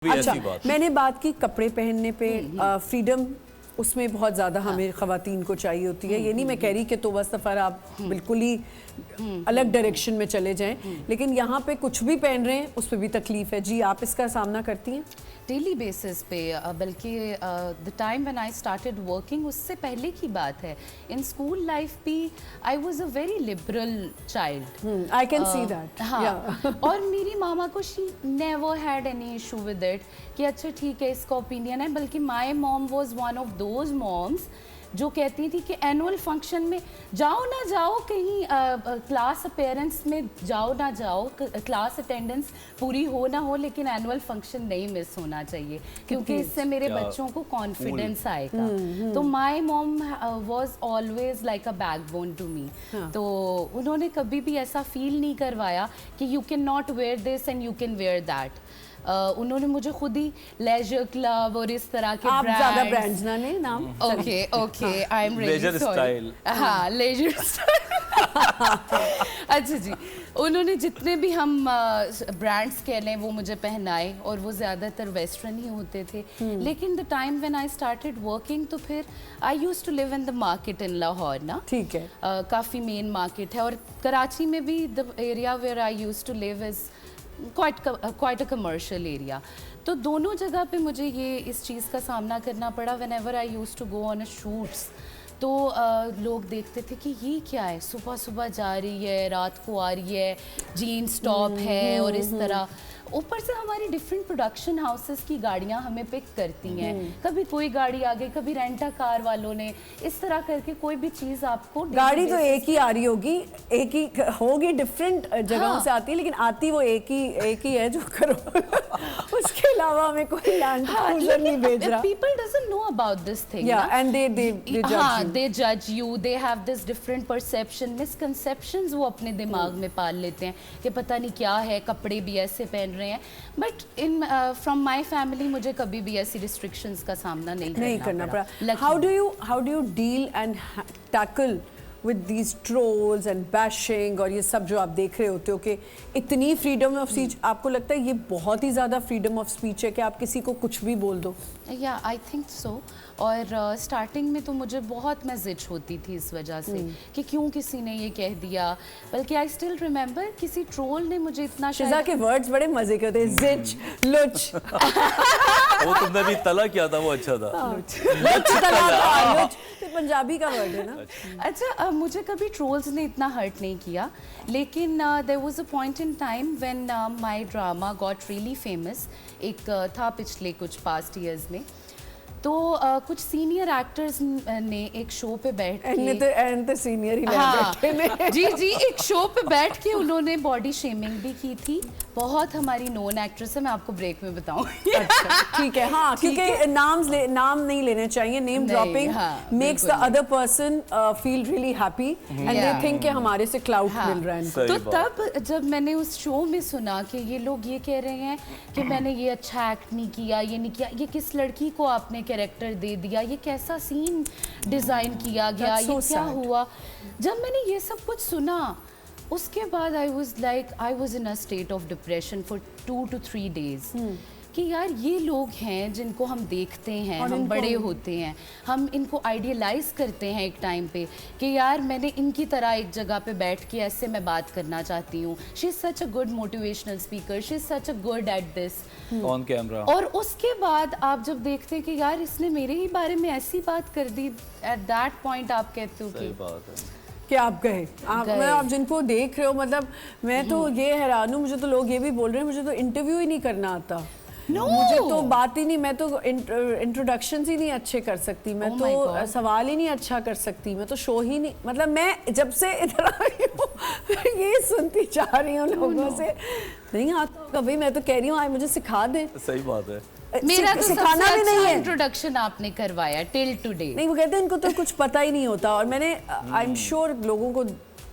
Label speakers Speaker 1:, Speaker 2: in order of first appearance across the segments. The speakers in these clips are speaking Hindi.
Speaker 1: अच्छा, मैंने बात की कपड़े पहनने पे फ्रीडम, उसमें बहुत ज़्यादा हमें ख़वातीन को चाहिए होती है। ये नहीं मैं कह रही कि तो बस सफ़र आप बिल्कुल ही अलग डायरेक्शन में चले जाएं, लेकिन यहाँ पे कुछ भी पहन रहे हैं उस पर भी तकलीफ़ है। जी, आप इसका सामना करती हैं?
Speaker 2: डेली बेसिस पे, बल्कि the time when I started working उससे पहले की बात है। इन स्कूल लाइफ भी I was a very liberal child.
Speaker 1: I can see that.
Speaker 2: हाँ और मेरी मामा को she never had any issue with it कि अच्छा ठीक है इसका ओपिनियन है, बल्कि my mom was one of those moms जो कहती थी कि एनुअल फंक्शन में जाओ ना जाओ, कहीं क्लास अपेयरेंस में जाओ ना जाओ, क्लास अटेंडेंस पूरी हो ना हो, लेकिन एनुअल फंक्शन नहीं मिस होना चाहिए क्योंकि इससे मेरे बच्चों को कॉन्फिडेंस आएगा। तो my mom was always like a backbone to me. तो उन्होंने कभी भी ऐसा फील नहीं करवाया कि you can not wear this and you can wear that. उन्होंने मुझे खुद ही लेजर क्लब और इस तरह के
Speaker 1: आप ज़्यादा ब्रांड्स ना लें नाम।
Speaker 2: Okay okay, I am really
Speaker 3: leisure style.
Speaker 2: हाँ, लेजर स्टाइल। अच्छा जी, उन्होंने जितने भी हम ब्रांड्स कह लें वो मुझे पहनाए और वो ज़्यादातर वेस्टर्न ही होते थे। लेकिन the time when I started working, तो फिर I used to live in the market in Lahore ना।
Speaker 1: ठीक है।
Speaker 2: काफ़ी मेन मार्केट है, और कराची में भी the area where I used to live is quite a commercial area। तो दोनों जगह पे मुझे ये इस चीज़ का सामना करना पड़ा। whenever I used to go on a shoots, तो लोग देखते थे कि ये क्या है, सुबह सुबह जा रही है, रात को आ रही है, जीन्स टॉप है और इस तरह। ऊपर से हमारी डिफरेंट प्रोडक्शन हाउसेस की गाड़ियां हमें पिक करती हैं। कभी कोई गाड़ी आ गई, कभी रेंटा कार वालों ने, इस तरह करके कोई भी चीज़ आपको
Speaker 1: गाड़ी तो एक ही आ रही होगी, एक ही होगी, डिफरेंट जगहों से आती है, लेकिन आती वो एक ही है जो करो। उसके अलावा हमें कोई लैंड क्रूजर नहीं भेज रहा।
Speaker 2: People doesn't know about this thing.
Speaker 1: Yeah, and they judge you.
Speaker 2: They judge you. They have this different perception, misconceptions वो अपने दिमाग में पाल लेते हैं कि पता नहीं क्या है, कपड़े भी ऐसे पहन रहे हैं। But in from my family मुझे कभी भी ऐसी रिस्ट्रिक्शंस का सामना नहीं करना पड़ा।
Speaker 1: How do you deal and tackle with these trolls and bashing और ये सब जो आप देख रहे होते हो कि इतनी फ्रीडम ऑफ स्पीच, आपको लगता है ये बहुत ही ज़्यादा फ्रीडम ऑफ स्पीच है कि आप किसी को कुछ भी बोल दो?
Speaker 2: या आई थिंक सो। और स्टार्टिंग में तो मुझे बहुत मैं जिच होती थी इस वजह से कि क्यों किसी ने ये कह दिया। बल्कि आई स्टिल रिमेंबर किसी ट्रोल ने मुझे इतना,
Speaker 1: शिजा के वर्ड्स बड़े मजे के होते हैं, जिच, लुच।
Speaker 3: वो तुमने भी तला किया था, वो अच्छा था।
Speaker 1: लुच तला, लुच तो पंजाबी का वर्ड है ना।
Speaker 2: अच्छा, मुझे कभी ट्रोल्स ने इतना हर्ट नहीं किया, लेकिन there was a point in time when my drama got really famous. एक था पिछले कुछ पास्ट ईयर्स में, तो कुछ सीनियर एक्टर्स ने एक शो पे बैठ के
Speaker 1: सीनियर ही
Speaker 2: हाँ, जी एक शो पे बैठ के उन्होंने बॉडी शेमिंग भी की थी। बहुत हमारी नोन एक्ट्रेस है, मैं आपको ब्रेक में बताऊंगी।
Speaker 1: अच्छा, ठीक है। हाँ, क्योंकि नाम नहीं लेने चाहिए। Name dropping makes the other person feel really happy and they think कि हमारे से क्लाउड मिल रहा है।
Speaker 2: तो तब जब मैंने उस शो में सुना कि ये लोग ये कह रहे हैं कि मैंने ये अच्छा एक्ट नहीं किया, ये नहीं किया, ये किस लड़की को आपने कैरेक्टर दे दिया, ये कैसा सीन डिजाइन किया गया, ये क्या हुआ। जब मैंने ये सब कुछ सुना, उसके बाद I was in a state of depression for 2 to 3 days कि यार ये लोग हैं जिनको हम देखते हैं, हम बड़े होते हैं, हम इनको आइडियलाइज करते हैं एक टाइम पे कि यार मैंने इनकी तरह एक जगह पे बैठ के ऐसे मैं बात करना चाहती हूँ। She is such a good motivational speaker, she is such a good at this
Speaker 3: on camera. और
Speaker 2: उसके बाद आप जब देखते हैं कि यार इसने मेरे ही बारे में ऐसी बात कर दी, एट दैट पॉइंट आप कहते हो
Speaker 1: कि आप गए। आप जिनको देख रहे हो, मतलब मैं तो ये हैरान हूँ। मुझे तो लोग ये भी बोल रहे हैं मुझे तो इंटरव्यू ही नहीं करना आता। मुझे तो बात ही नहीं, मैं तो इंट्रोडक्शन ही नहीं अच्छे कर सकती, मैं तो सवाल ही नहीं अच्छा कर सकती, मैं तो शो ही नहीं, मतलब मैं जब से इधर आई हूँ ये सुनती जा रही हूँ लोगों से नहीं आता कभी। मैं तो कह रही हूँ मुझे सिखा दे।
Speaker 3: सही बात है।
Speaker 2: मेरा तो सिखाना भी नहीं है। इंट्रोडक्शन आपने करवाया टिल टुडे।
Speaker 1: नहीं, वो कहते हैं इनको तो कुछ पता ही नहीं होता। और मैंने आई एम श्योर लोगों को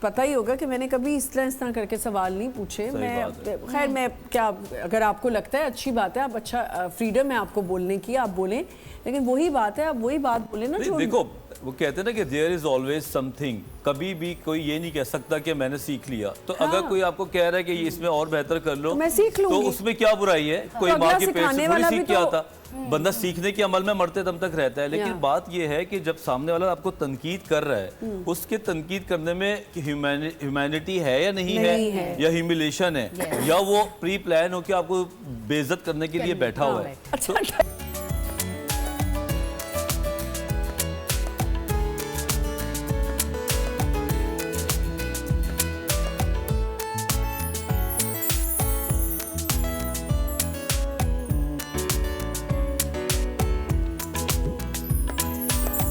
Speaker 1: पता ही होगा कि मैंने कभी इस तरह करके सवाल नहीं पूछे। खैर मैं क्या, अगर आपको लगता है अच्छी बात है, आप अच्छा फ्रीडम है आपको बोलने की, आप बोलें, लेकिन वही बात है, आप वही बात बोले ना जो
Speaker 3: देखो वो कहते हैं ना कि देयर इज ऑलवेज समथिंग, कभी भी कोई ये नहीं कह सकता कि मैंने सीख लिया। तो अगर कोई आपको कह रहा है कि ये इसमें और बेहतर कर लो,
Speaker 1: तो मैं सीख लूंगी।
Speaker 3: तो उसमें क्या बुराई है? कोई
Speaker 1: तो
Speaker 3: माँ
Speaker 1: अगला
Speaker 3: के पेट से
Speaker 1: सिखाने
Speaker 3: थोड़ी
Speaker 1: वाला
Speaker 3: सीख
Speaker 1: भी
Speaker 3: के
Speaker 1: तो-
Speaker 3: आता, बंदा सीखने के अमल में मरते दम तक रहता है। लेकिन बात ये है कि जब सामने वाला आपको तनकीद कर रहा है, उसके तनकीद करने में ह्यूमैनिटी है या नहीं है, या ह्यूमिलेशन है, या वो प्री प्लान हो के आपको बेइज्जत करने के लिए बैठा हुआ है।
Speaker 1: अच्छा